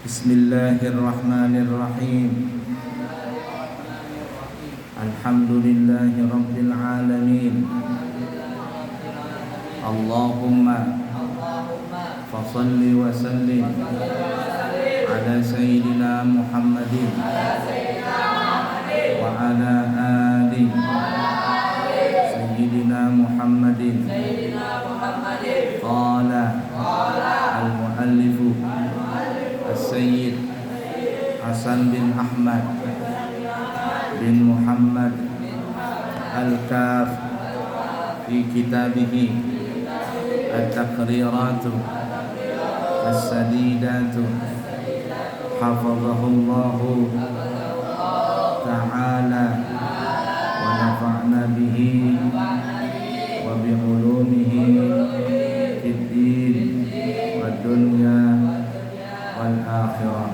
Bismillahirrahmanirrahim. Alhamdulillahi rabbil alamin. Allahumma fasalli wa sallim ala sayyidina Muhammadin wa ala ali sayyidina Muhammadin. Qala al-muallifu Sayyid Hasan bin Ahmad bin Muhammad Al-Kaf fi kitabihi At-Taqriratu As-Sadidatu Hafazahullahu Ta'ala wa nafa'na bihi wa bi'ulumihi fid din wa dunya wal akhirah.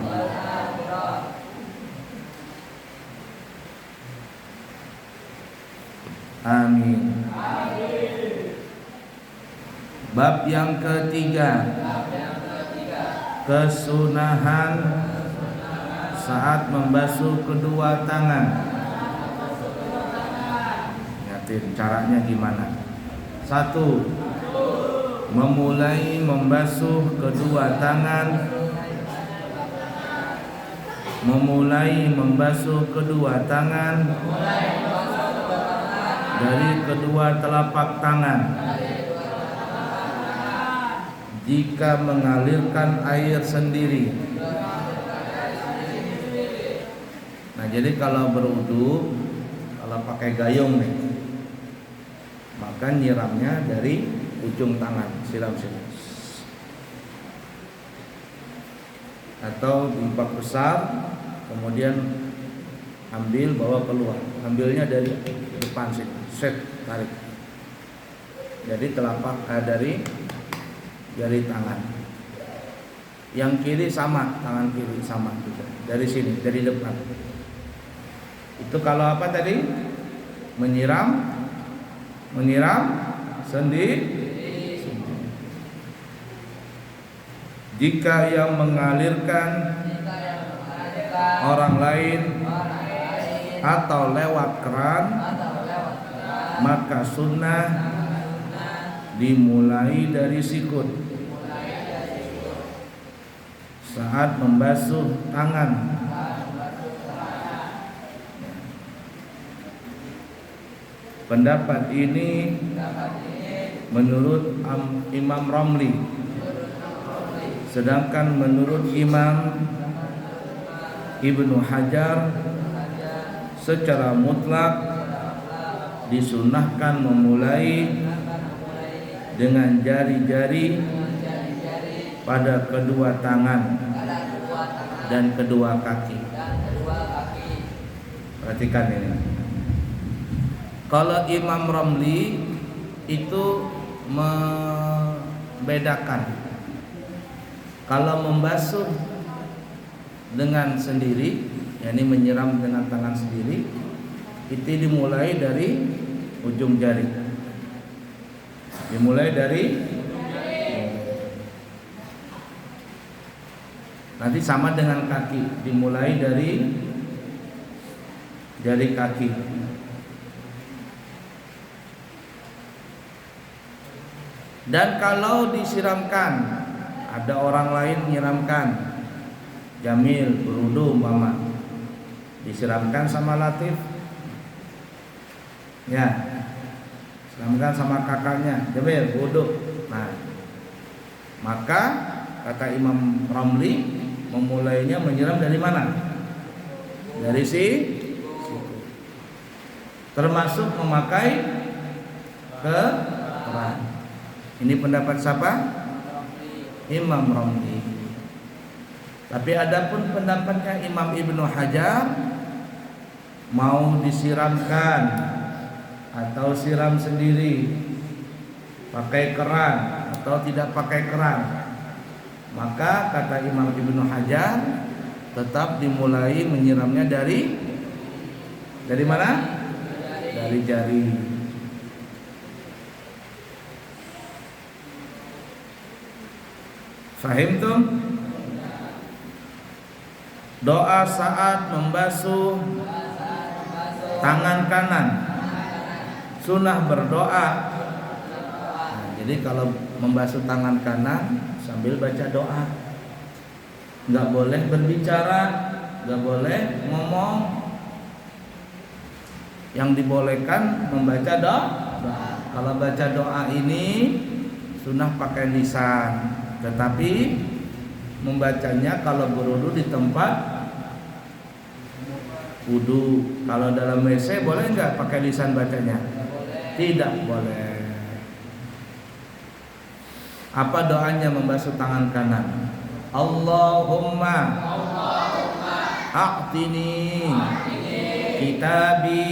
Amin. Bab yang ketiga, kesunahan saat membasuh kedua tangan. Ingatin caranya gimana? 1. Memulai membasuh kedua tangan. Memulai membasuh kedua tangan dari kedua telapak tangan jika mengalirkan air sendiri. Nah, jadi kalau berwudu, kalau pakai gayung nih, maka nyiramnya dari ujung tangan, siram-siram. Atau di bak besar, kemudian ambil, bawa keluar. Ambilnya dari depan sini, set, tarik. Jadi telapak dari jari tangan. Yang kiri sama, tangan kiri sama juga. Dari sini, dari depan. Itu kalau apa tadi? Menyiram sendiri. Jika yang mengalirkan orang lain atau lewat keran, maka sunnah dimulai dari sikut saat membasuh tangan. Pendapat ini menurut Imam Romli. Sedangkan menurut Imam Ibnu Hajar secara mutlak disunahkan memulai dengan jari-jari pada kedua tangan dan kedua kaki. Perhatikan ini. Kalau Imam Romli itu membedakan. Kalau membasuh dengan sendiri, yakni menyiram dengan tangan sendiri, itu dimulai dari ujung jari. Dimulai dari nanti sama dengan kaki, dimulai dari jari kaki. Dan kalau disiramkan, ada orang lain menyiramkan, Jamil berwudu umpama, disiramkan sama Latif, ya, siramkan sama kakaknya, Jamil wudu. Nah, maka kata Imam Romli, memulainya menyiram dari mana? Dari situ. Termasuk memakai keran. Ini pendapat siapa? Imam Romli. Tapi adapun pendapatnya Imam Ibnu Hajar, mau disiramkan atau siram sendiri, pakai keran atau tidak pakai keran, maka kata Imam Ibnu Hajar tetap dimulai menyiramnya dari mana? Dari jari. Fahim tuh? Doa saat membasuh tangan kanan. Sunnah berdoa. Nah, jadi kalau membasuh tangan kanan sambil baca doa. Nggak boleh berbicara, nggak boleh ngomong. Yang dibolehkan membaca doa. Kalau baca doa ini sunnah pakai lisan, tetapi membacanya kalau berwudu di tempat wudu. Kalau dalam WC boleh nggak pakai lisan bacanya? Tidak boleh. Apa doanya membasuh tangan kanan? Allahumma a'tini kitabi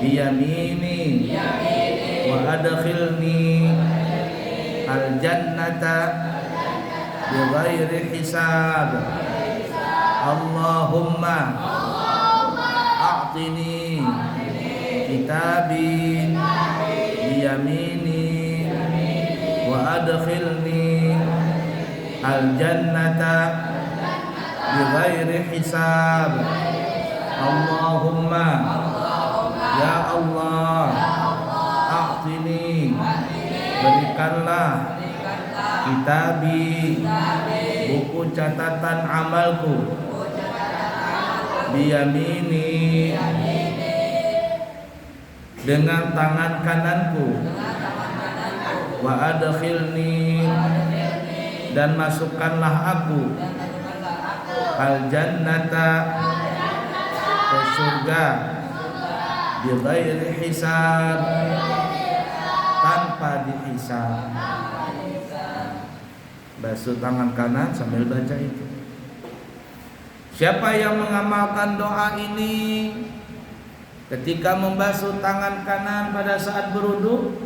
biyamini wa adkhilni al-jannata bighairi hisab. Allahumma a'tini kitabi biyamini wa adkhilni al-jannata bighairi hisab. Allahumma ya Allah a'tini berikanlah kitabi buku catatan amalku biyamini dengan tangan kananku wa adkhilni dan masukkanlah aku al jannata ke surga bi ghairi hisab tanpa dihisab. Basuh tangan kanan sambil baca itu. Siapa yang mengamalkan doa ini ketika membasuh tangan kanan pada saat berwudu,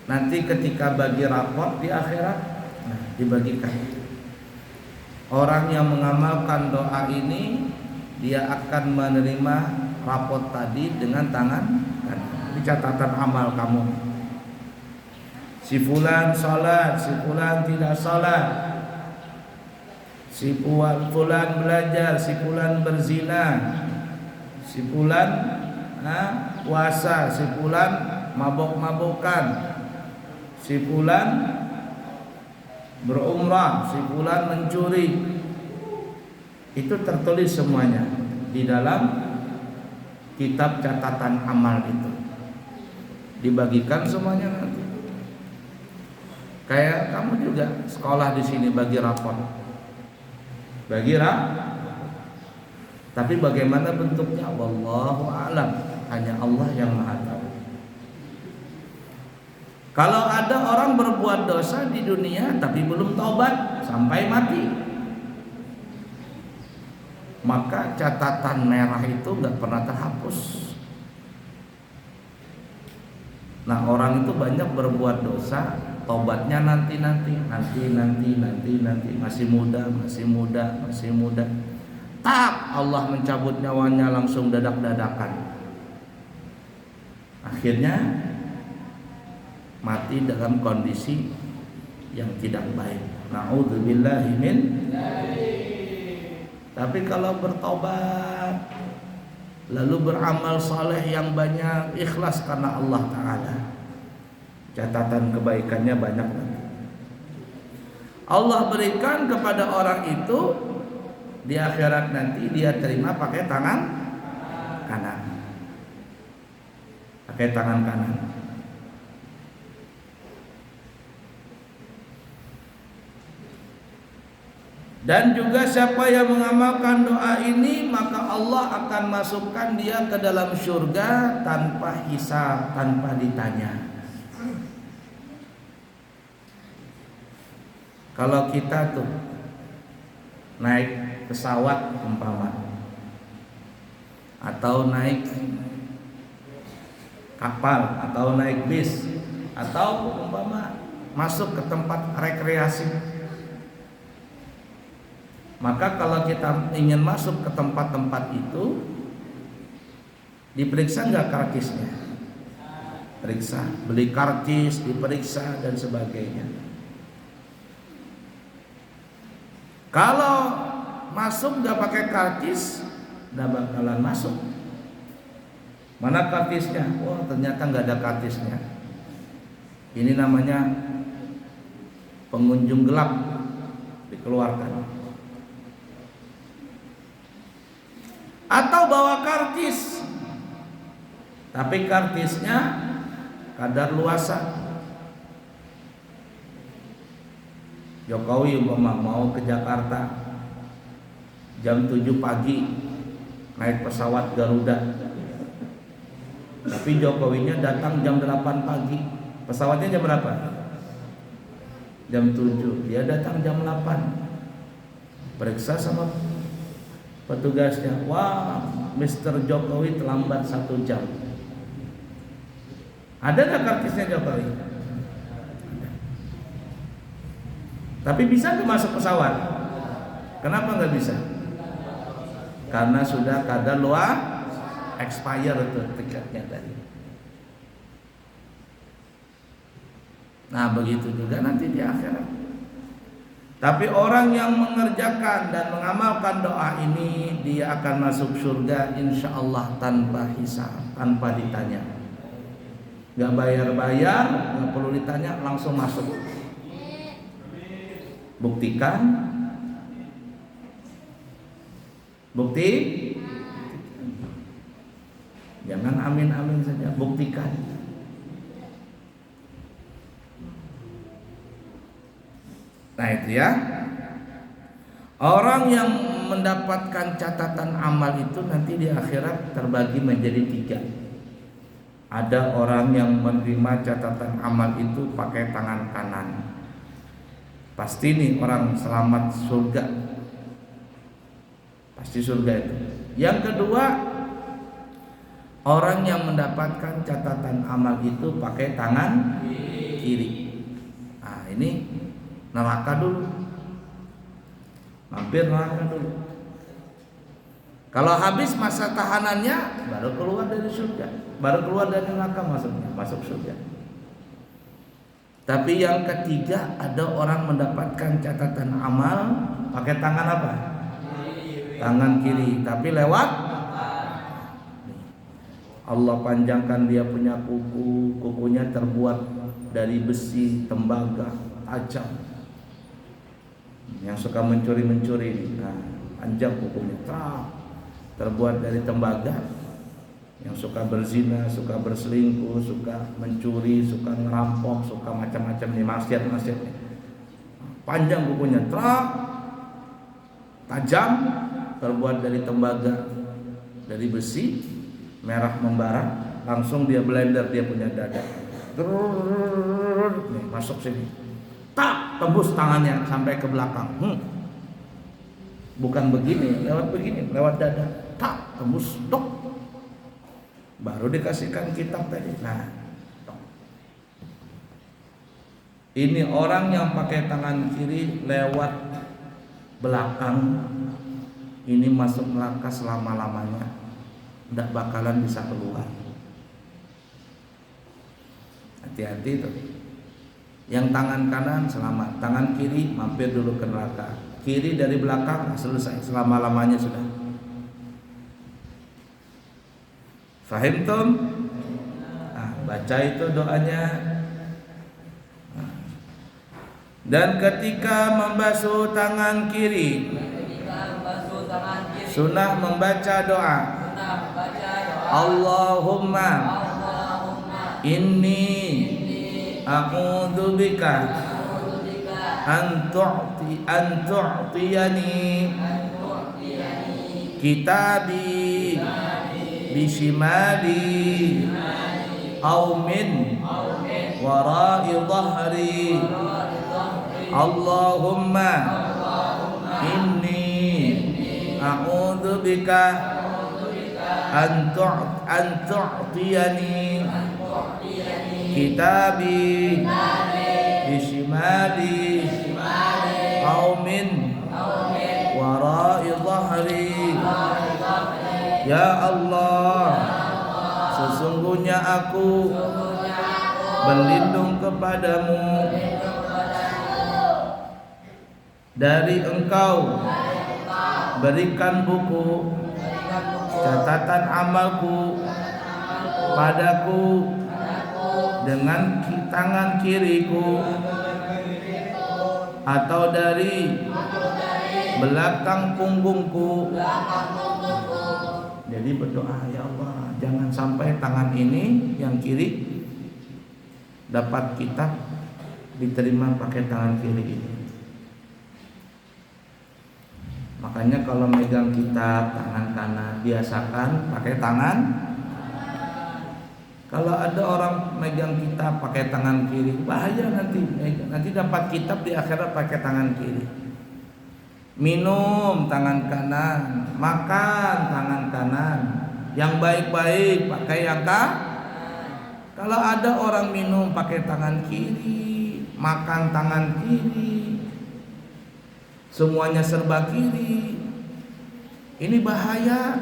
nanti ketika bagi rapot di akhirat, nah, dibagikan. Orang yang mengamalkan doa ini, dia akan menerima rapot tadi dengan tangan kanan. Ini catatan amal kamu. Si fulan salat, si fulan tidak salat, si fulan belajar, si fulan berzina, si fulan puasa, si fulan mabok-mabokan, si fulan berumrah, si fulan mencuri. Itu tertulis semuanya di dalam kitab catatan amal itu. Dibagikan semuanya nanti. Kayak kamu juga sekolah di sini bagi rapor. Tapi bagaimana bentuknya wallahu a'lam, hanya Allah yang Maha tahu. Kalau ada orang berbuat dosa di dunia tapi belum taubat sampai mati, maka catatan merah itu nggak pernah terhapus. Nah, orang itu banyak berbuat dosa, taubatnya nanti, masih muda. Tak, Allah mencabut nyawanya langsung dadak-dadakan. Akhirnya mati dalam kondisi yang tidak baik. Na'udzubillahi min. Tapi kalau bertobat lalu beramal saleh yang banyak, ikhlas karena Allah Ta'ala, catatan kebaikannya banyak nanti. Allah berikan kepada orang itu di akhirat nanti, dia terima pakai tangan kanan. Pakai tangan kanan. Dan juga siapa yang mengamalkan doa ini, maka Allah akan masukkan dia ke dalam surga tanpa hisab, tanpa ditanya. Kalau kita tuh naik pesawat umpama, atau naik kapal, atau naik bis, atau umpama masuk ke tempat rekreasi, maka kalau kita ingin masuk ke tempat-tempat itu, diperiksa nggak karcisnya? Periksa, beli karcis, diperiksa dan sebagainya. Kalau masuk nggak pakai karcis, nggak bakalan masuk. Mana kartisnya? Wah, ternyata nggak ada kartisnya. Ini namanya pengunjung gelap, dikeluarkan. Atau bawa kartis, tapi kartisnya kadar luasa. Jokowi umpama mau ke Jakarta jam 7 pagi naik pesawat Garuda, tapi Jokowinya datang jam 8 pagi. Pesawatnya jam berapa? Jam 7. Dia datang jam 8. Periksa sama petugasnya, wah, Mr. Jokowi terlambat 1 jam. Ada nggak kartisnya Jokowi? Tapi bisa nggak masuk pesawat? Kenapa nggak bisa? Karena sudah kadar luar expire itu tiketnya tadi. Nah, begitu juga nanti di akhirat. Tapi orang yang mengerjakan dan mengamalkan doa ini, dia akan masuk surga insya Allah tanpa hisab, tanpa ditanya. Gak bayar-bayar, gak perlu ditanya, langsung masuk. Buktikan. Bukti. Jangan amin-amin saja, buktikan. Nah itu ya. Orang yang mendapatkan catatan amal itu nanti di akhirat terbagi menjadi 3. Ada orang yang menerima catatan amal itu pakai tangan kanan. Pasti nih orang selamat surga. Pasti surga itu. Yang kedua, orang yang mendapatkan catatan amal itu pakai tangan kiri. Nah ini neraka dulu. Mampir neraka dulu. Kalau habis masa tahanannya baru keluar dari surga, baru keluar dari neraka, maksudnya masuk surga. Tapi yang ketiga, ada orang mendapatkan catatan amal pakai tangan apa? Tangan kiri, tapi lewat Allah panjangkan dia punya kuku, kukunya terbuat dari besi, tembaga, tajam. Yang suka mencuri-mencuri, nah, panjang kukunya, terbuat dari tembaga. Yang suka berzina, suka berselingkuh, suka mencuri, suka ngerampok, suka macam-macam nih maksiat-maksiat. Panjang kukunya, tajam, terbuat dari tembaga, dari besi, merah membara. Langsung dia blender, dia punya dada. Nih, masuk sini. Tak, tembus tangannya sampai ke belakang. Bukan begini, lewat dada. Tak, tembus, dok. Baru dikasihkan kitab tadi. Nah, ini orang yang pakai tangan kiri lewat belakang, ini masuk neraka selama-lamanya, tidak bakalan bisa keluar. Hati-hati tuh. Yang tangan kanan selamat, tangan kiri mampir dulu ke neraka. Kiri dari belakang selesai, selama-lamanya sudah. Fahimtum? Nah, baca itu doanya. Dan ketika membasuh tangan kiri, sunnah membaca doa. Allahumma inni a'udzubika an tu'tiyani kitabi bishimali aw min wara'i dhahri. Allahumma inni a'udzubika an tu'tiyani kitabi bishimali aw min wara'i dhahri. Ya Allah, sesungguhnya aku berlindung kepadamu dari Engkau berikan buku catatan amalku padaku dengan tangan kiriku atau dari belakang punggungku. Jadi berdoa, ya Allah, jangan sampai tangan ini yang kiri dapat kitab diterima pakai tangan kiri ini. Makanya kalau megang kitab tangan kanan, biasakan pakai tangan. Kalau ada orang megang kitab pakai tangan kiri, bahaya nanti dapat kitab di akhirat pakai tangan kiri. Minum tangan kanan, makan tangan kanan, yang baik-baik pakai yang Kalau ada orang minum pakai tangan kiri, makan tangan kiri, semuanya serba kiri, ini bahaya.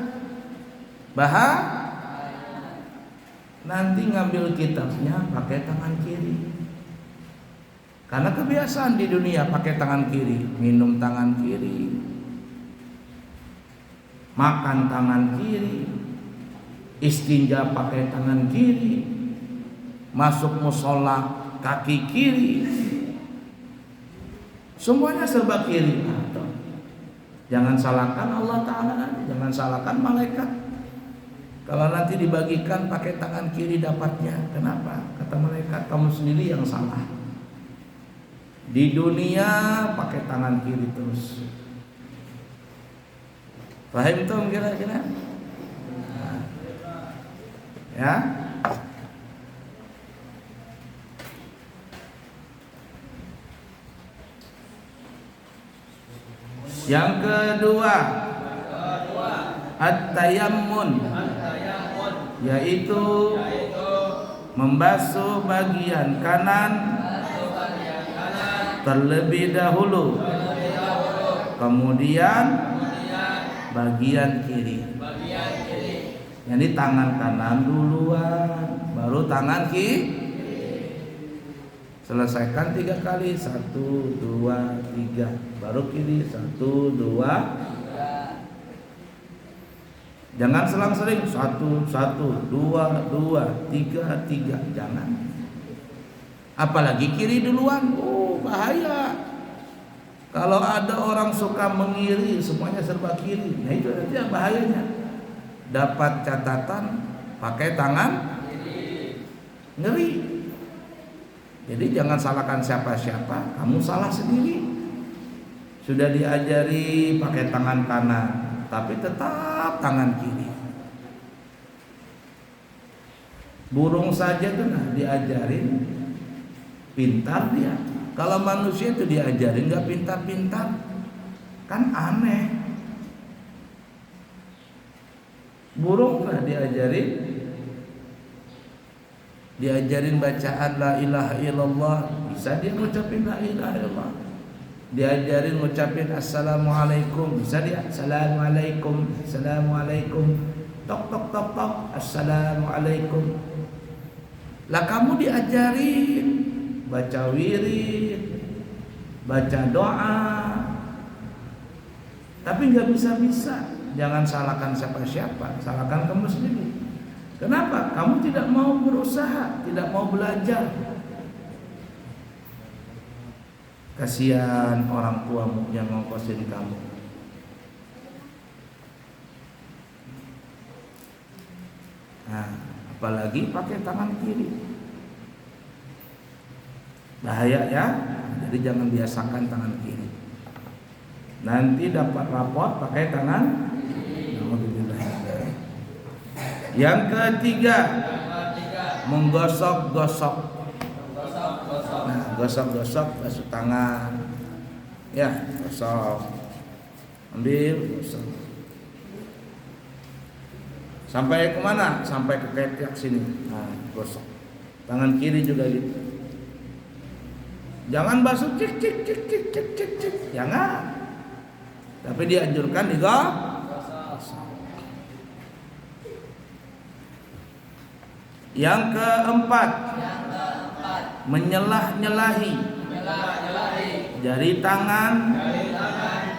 Nanti ngambil kitabnya pakai tangan kiri. Karena kebiasaan di dunia pakai tangan kiri, minum tangan kiri, makan tangan kiri, istinja pakai tangan kiri, masuk musola kaki kiri, semuanya serba kiri. Jangan salahkan Allah Ta'ala, jangan salahkan malaikat. Kalau nanti dibagikan pakai tangan kiri dapatnya, kenapa? Kata malaikat, kamu sendiri yang salah. Di dunia pakai tangan kiri terus. Paham tuh kira-kira? Ya. Yang kedua, at-tayammun, yaitu membasuh bagian kanan terlebih dahulu, kemudian bagian kiri. Jadi tangan kanan duluan, baru tangan kiri. Selesaikan 3 kali, 1, 2, 3, baru kiri, 1, 2. Jangan selang-seling 1, 1, 2, 2, 3, 3, jangan. Apalagi kiri duluan, bahaya. Kalau ada orang suka mengiri, semuanya serba kiri, nah itu nanti bahayanya. Dapat catatan pakai tangan ngeri. Jadi jangan salahkan siapa-siapa, kamu salah sendiri. Sudah diajari pakai tangan kanan, tapi tetap tangan kiri. Burung saja tuh diajarin, pintar dia. Kalau manusia itu diajarin nggak pintar-pintar, kan aneh. Burung lah diajarin bacaan la ilaha illallah, bisa dia ngucapin la ilaha illallah. Diajarin ngucapin assalamualaikum, bisa dia assalamualaikum, assalamualaikum, tok tok tok tok, assalamualaikum. Lah kamu diajarin baca wirid, baca doa, tapi nggak bisa-bisa. Jangan salahkan siapa-siapa, salahkan kamu sendiri. Kenapa? Kamu tidak mau berusaha, tidak mau belajar. Kasihan orang tuamu yang ngongkosin kamu. Nah, apalagi pakai tangan kiri. Bahaya ya. Jadi jangan biasakan tangan kiri. Nanti dapat rapot pakai tangan. Yang ketiga, menggosok-gosok. Nah, gosok-gosok basuh tangan. Ya, gosok. Ambil, gosok. Sampai kemana? Sampai ke ketiak sini. Nah, gosok. Tangan kiri juga gitu. Jangan basuh cik cik cik cik cik cik cik. Jangan. Tapi dianjurkan digosok. Yang keempat, menyelah-nyelahi jari tangan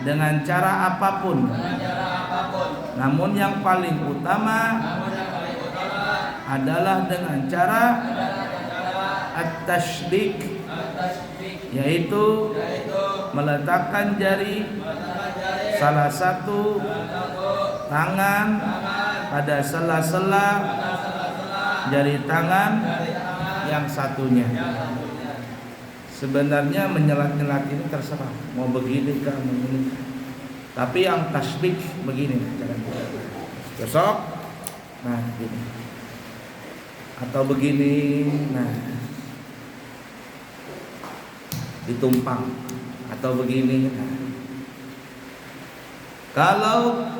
dengan cara apapun. Namun yang paling utama adalah dengan cara at-tashbik, yaitu meletakkan jari salah satu tangan pada sela-sela jari tangan yang satunya. Sebenarnya menyelat-nyelat ini terserah, mau begini kah, mau begini kah. Tapi yang tasbih begini caranya. Besok, nah gini. Atau begini, nah ditumpang. Atau begini. Nah. Kalau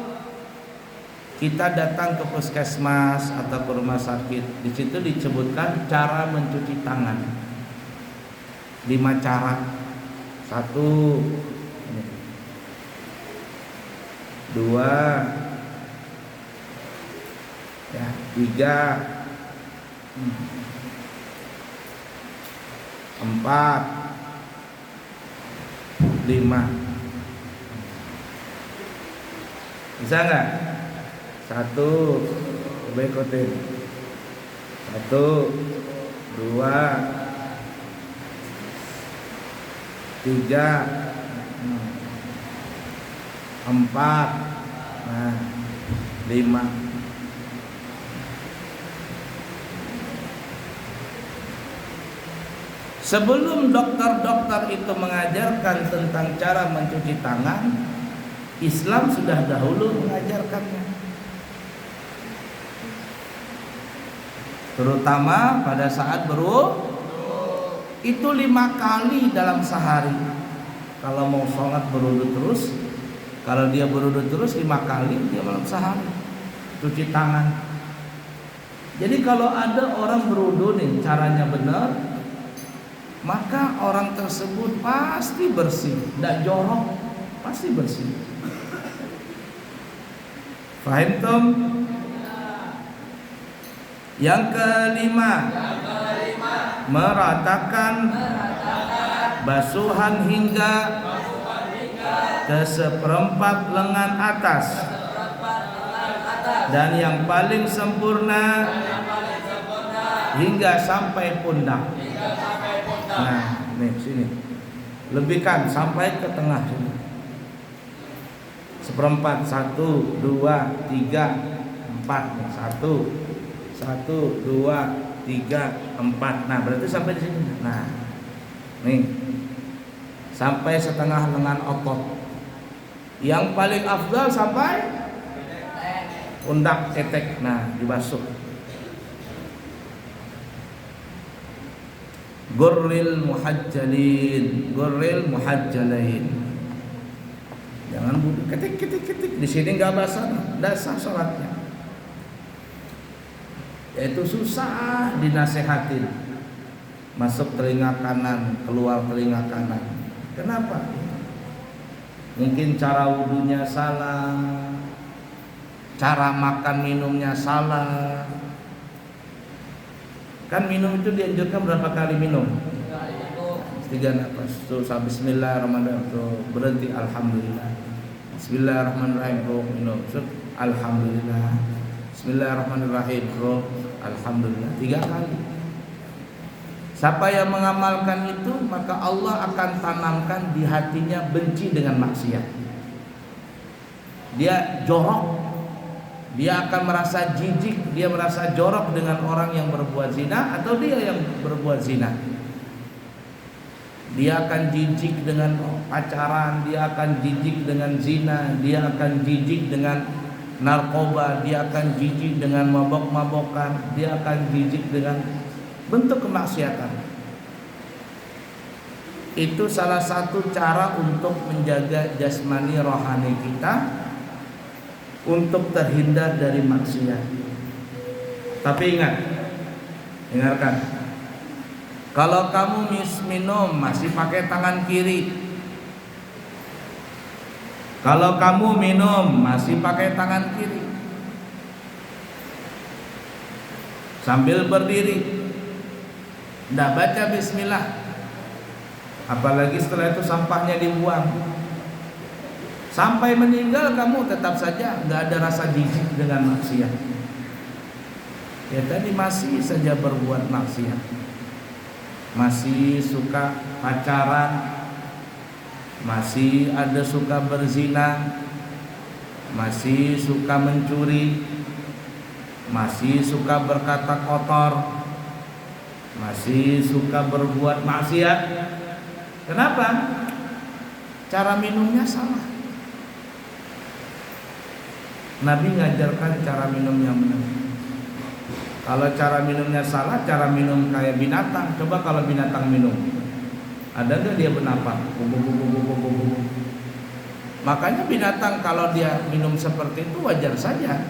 kita datang ke puskesmas atau ke rumah sakit, di situ disebutkan cara mencuci tangan. 5 cara. 1, 2, ya, 3, 4, 5. Bisa nggak? 1, coba ikutin. 1, 2, 3, 4, nah 5. Sebelum dokter-dokter itu mengajarkan tentang cara mencuci tangan, Islam sudah dahulu mengajarkannya. Terutama pada saat itu 5 kali dalam sehari. Kalau mau sholat berwudu terus, kalau dia berwudu terus 5 kali dia dalam sehari cuci tangan. Jadi kalau ada orang berwudu nih caranya benar, maka orang tersebut pasti bersih, tidak jorok, pasti bersih. Fahim tom? Yang kelima, meratakan basuhan hingga ke 1/4 lengan atas, dan yang paling sempurna hingga sampai pundak. Nah, nih sini, lebihkan sampai ke tengah sini. 1/4, 1, 2, 3, 4. 1, 2, 3, 4. Nah, berarti sampai di sini. Nah, nih sampai setengah lengan otot. Yang paling afdal sampai pundak ketek. Nah, dibasuh. Gurril muhajjalain. Jangan ketik. Di sini nggak basah, nggak sah sholatnya. Itu susah dinasehatin. Masuk telinga kanan, keluar telinga kanan. Kenapa? Mungkin cara wudunya salah, cara makan minumnya salah. Kan minum itu dianjurkan berapa kali minum? 3 nafas. Terus bismillahirrahmanirrahim, tuh berhenti alhamdulillah. Bismillahirrahmanirrahim, tuh minum. Terus alhamdulillah. Bismillahirrahmanirrahim, tuh alhamdulillah. 3 kali. Siapa yang mengamalkan itu, maka Allah akan tanamkan di hatinya benci dengan maksiat. Dia jorok. Dia akan merasa jijik, dia merasa jorok dengan orang yang berbuat zina atau dia yang berbuat zina. Dia akan jijik dengan pacaran, dia akan jijik dengan zina, dia akan jijik dengan narkoba, dia akan jijik dengan mabok-mabokan, dia akan jijik dengan bentuk kemaksiatan. Itu salah satu cara untuk menjaga jasmani rohani kita, untuk terhindar dari maksiat. Tapi ingatkan, kalau kamu minum masih pakai tangan kiri, kalau kamu minum masih pakai tangan kiri, sambil berdiri, nggak baca bismillah, apalagi setelah itu sampahnya dibuang, Sampai meninggal kamu tetap saja nggak ada rasa jijik dengan maksiat. Ya tadi masih saja berbuat maksiat, masih suka pacaran, masih ada suka berzina, masih suka mencuri, masih suka berkata kotor, masih suka berbuat maksiat. Kenapa? Cara minumnya salah. Nabi ngajarkan cara minum yang benar. Kalau cara minumnya salah, cara minum kayak binatang. Coba kalau binatang minum, ada nggak dia bernapas? Makanya binatang kalau dia minum seperti itu wajar saja.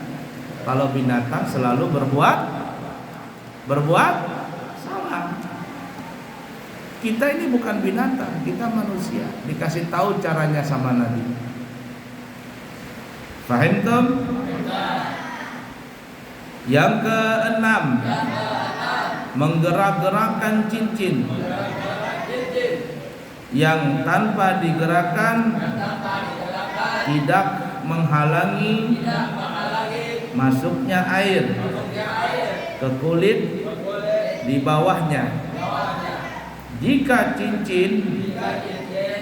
Kalau binatang selalu berbuat salah. Kita ini bukan binatang, kita manusia. Dikasih tahu caranya sama Nabi. Fahimtum? Yang keenam, menggerak-gerakkan cincin yang tanpa digerakkan tidak menghalangi masuknya air ke kulit di bawahnya. Jika cincin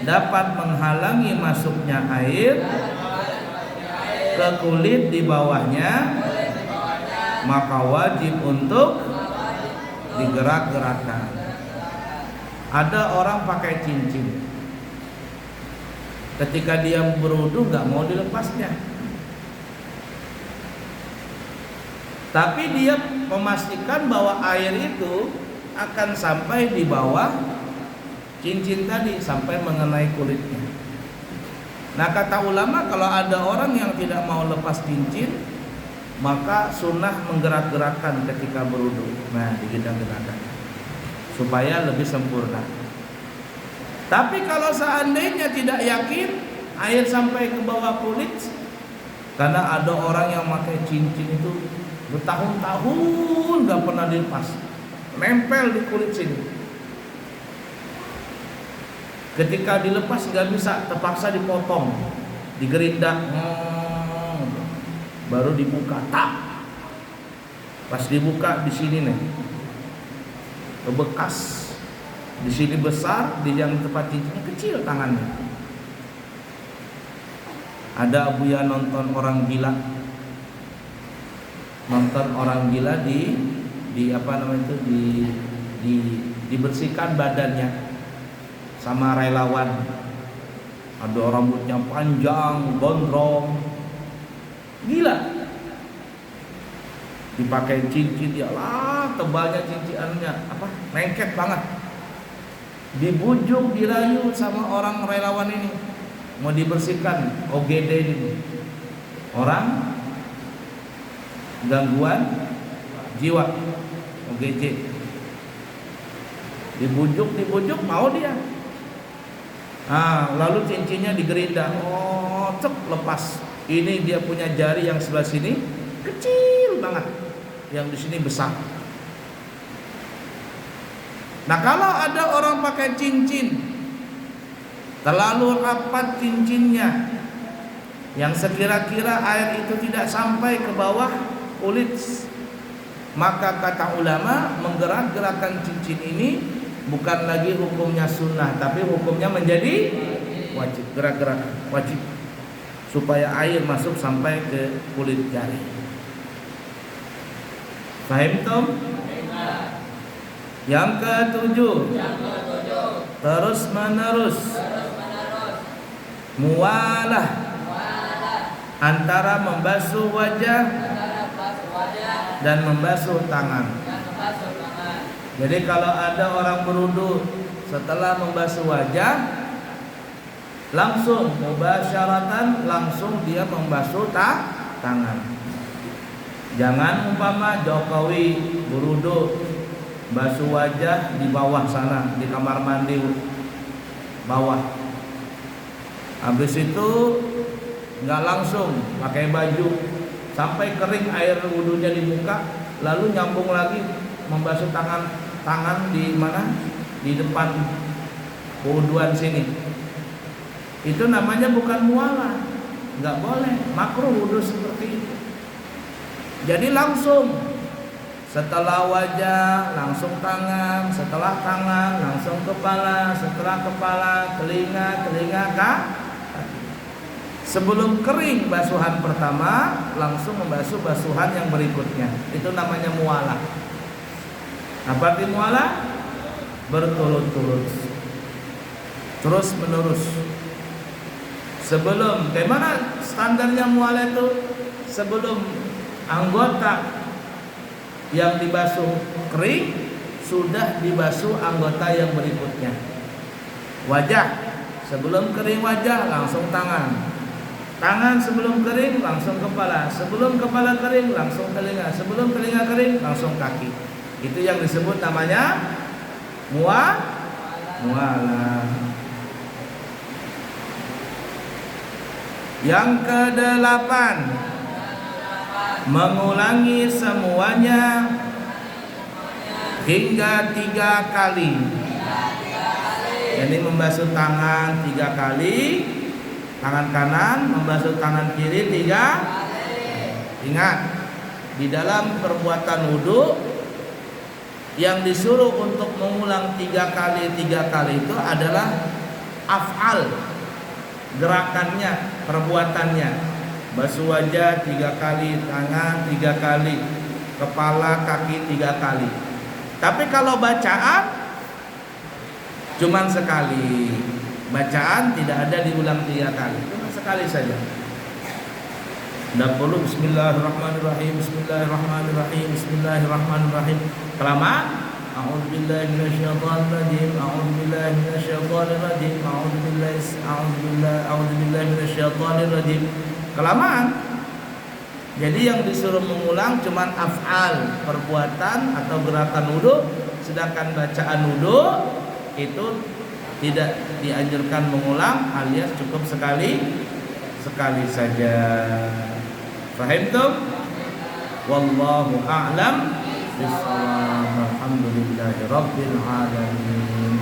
dapat menghalangi masuknya air ke kulit di bawahnya, maka wajib untuk digerak-gerakkan. Ada orang pakai cincin, ketika dia berwudu nggak mau dilepasnya, tapi dia memastikan bahwa air itu akan sampai di bawah cincin tadi, sampai mengenai kulitnya. Nah, kata ulama, kalau ada orang yang tidak mau lepas cincin, maka sunnah menggerak-gerakkan ketika berwudu. Nah, digerak-gerakkan supaya lebih sempurna. Tapi kalau seandainya tidak yakin air sampai ke bawah kulit, karena ada orang yang pakai cincin itu bertahun-tahun gak pernah dilepas, nempel di kulit sini. Ketika dilepas gak bisa, terpaksa dipotong, digerindak, baru dibuka, tak. Pas dibuka di sini nih, bekas, di sini besar, di yang tempat cincinnya kecil tangannya. Ada Abuya nonton orang gila, di apa namanya itu, dibersihkan badannya sama relawan. Ada rambutnya panjang, gondrong, gila. Dipakai cincin, ya lah tebalnya cincinannya apa, lengket banget. Dibujuk, dirayu sama orang relawan ini, mau dibersihkan OGD ini, orang gangguan jiwa, OGJ. Dibujuk mau dia. Lalu cincinnya digerinda, cek lepas. Ini dia punya jari yang sebelah sini kecil banget, yang di sini besar. Nah, kalau ada orang pakai cincin terlalu rapat cincinnya, yang sekira-kira air itu tidak sampai ke bawah kulit, maka kata ulama, menggerak-gerakkan cincin ini bukan lagi hukumnya sunnah, tapi hukumnya menjadi wajib. Gerak-gerak wajib supaya air masuk sampai ke kulit jari. Paham Tom? Yang ketujuh, terus menerus mualah antara membasuh wajah dan membasuh tangan. Jadi kalau ada orang berwudu setelah membasuh wajah, langsung mubasyaratan, langsung dia membasuh tangan. Jangan umpama Jokowi berwudu basuh wajah di bawah sana, di kamar mandi bawah. Habis itu nggak langsung pakai baju sampai kering air wudunya di muka, lalu nyambung lagi membasuh tangan di mana? Di depan kewuduan sini. Itu namanya bukan mualah. nggak boleh, makruh wudu seperti itu. Jadi langsung setelah wajah langsung tangan, setelah tangan langsung kepala, setelah kepala telinga, kaki. Sebelum kering basuhan pertama langsung membasuh basuhan yang berikutnya. Itu namanya mualah. Apa arti mualah? Berturut-turut, terus menerus. Sebelum, bagaimana standarnya mualah itu? Sebelum anggota yang dibasuh kering, sudah dibasuh anggota yang berikutnya. Wajah, sebelum kering wajah langsung tangan. Tangan sebelum kering langsung kepala. Sebelum kepala kering langsung telinga. Sebelum telinga kering langsung kaki. Itu yang disebut namanya mualah. Yang ke-8, mengulangi semuanya hingga 3 kali. Jadi membasuh tangan 3 kali, tangan kanan, membasuh tangan kiri 3. Ingat, di dalam perbuatan wudu yang disuruh untuk mengulang 3 kali itu adalah af'al, gerakannya, perbuatannya. Basuh wajah 3 kali, tangan 3 kali, kepala, kaki 3 kali. Tapi kalau bacaan cuman sekali. Bacaan tidak ada diulang 3 kali, cuma sekali saja. Tidak perlu bismillahirrahmanirrahim, bismillahirrahmanirrahim, bismillahirrahmanirrahim. Kelamaan. A'udzubillahi minasyaitonirrajim, a'udzubillahi minasyaitonirrajim, a'udzubillahi minasyaitonirrajim. Kelamaan. Jadi yang disuruh mengulang cuman af'al, perbuatan atau gerakan wudu, sedangkan bacaan wudu itu tidak dianjurkan mengulang, alias cukup sekali saja. Fahimtum? Wallahu a'lam bishawab. Alhamdulillahi rabbil alamin.